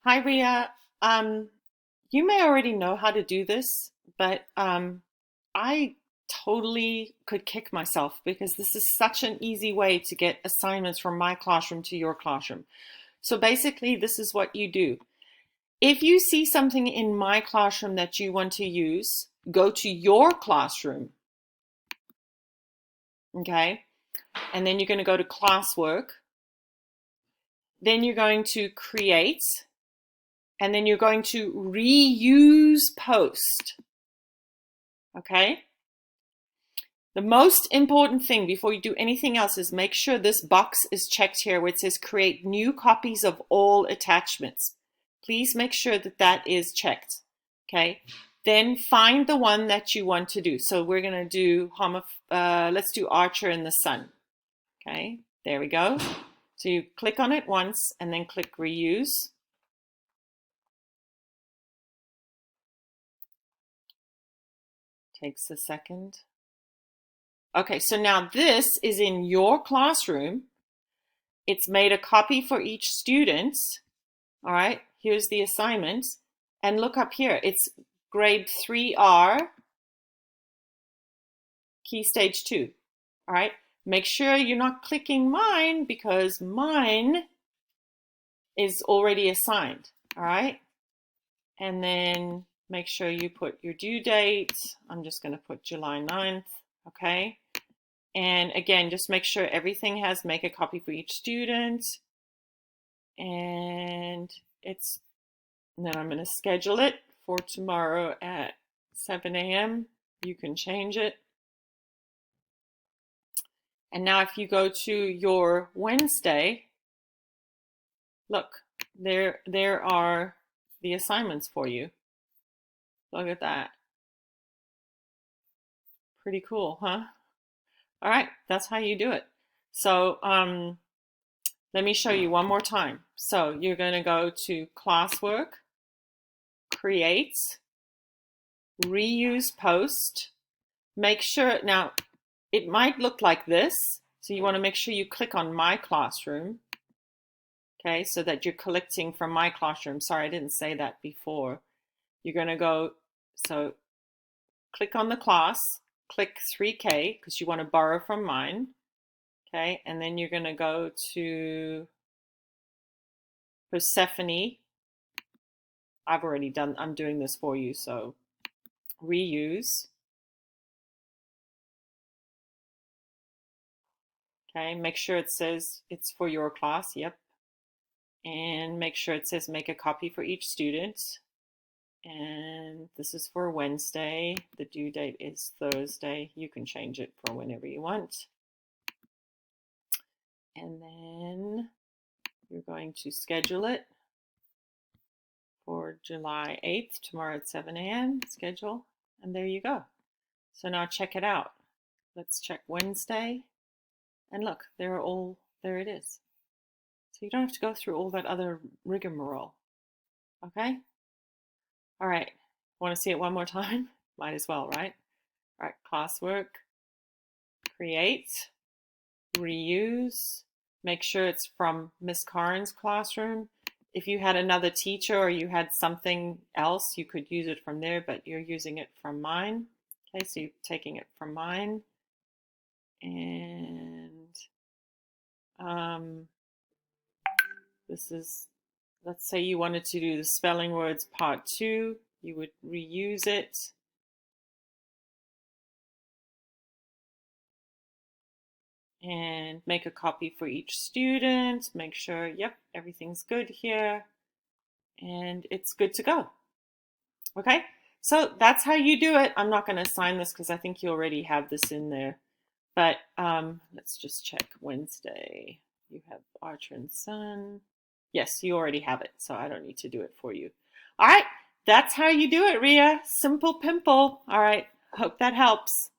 Hi, Ria. Um, you may already know how to do this, but I totally could kick myself because this is such an easy way to get assignments from my classroom to your classroom. So basically, this is what you do. If you see something in my classroom that you want to use, go to your classroom, okay? And then you're going to go to classwork. Then you're going to create, and then you're going to reuse post. Okay? The most important thing before you do anything else is make sure this box is checked here where it says create new copies of all attachments. Please make sure that that is checked. Okay? Then find the one that you want to do. So we're going to do, let's do Archer in the Sun. Okay? There we go. So you click on it once and then click reuse. Takes a second. Okay, so now this is in your classroom. It's made a copy for each student. All right, here's the assignment. And look up here, it's grade 3R, key stage 2. All right, make sure you're not clicking mine because mine is already assigned. All right, and then make sure you put your due date. I'm just going to put July 9th. Okay. And again, just make sure everything has make a copy for each student. And then I'm going to schedule it for tomorrow at 7 a.m. You can change it. And now if you go to your Wednesday, look, there are the assignments for you. Look at that. Pretty cool, huh? All right, that's how you do it. So let me show you one more time. So you're going to go to classwork, create, reuse post. Make sure, now it might look like this. So you want to make sure you click on my classroom. Okay, so that you're collecting from my classroom. Sorry, I didn't say that before. You're going to go, so click on the class, click 3K because you want to borrow from mine. Okay, and then you're going to go to Persephone. I'm doing this for you, so reuse. Okay, make sure it says it's for your class, yep. And make sure it says make a copy for each student. And this is for Wednesday. The due date is Thursday. You can change it for whenever you want. And then you're going to schedule it for July 8th, tomorrow at 7 a.m. Schedule. And there you go. So now check it out. Let's check Wednesday. And look, there it is. So you don't have to go through all that other rigmarole. Okay? All right. Want to see it one more time? Might as well, right? All right, classwork, create, reuse. Make sure it's from Miss Karen's classroom. If you had another teacher or you had something else, you could use it from there, but you're using it from mine. Okay, so you're taking it from mine. And this is, let's say you wanted to do the spelling words part 2. You would reuse it. And make a copy for each student. Make sure, yep, everything's good here. And it's good to go. Okay, so that's how you do it. I'm not going to assign this because I think you already have this in there. But let's just check Wednesday. You have Archer and Sun. Yes, you already have it, so I don't need to do it for you. All right, that's how you do it, Ria. Simple pimple. All right, hope that helps.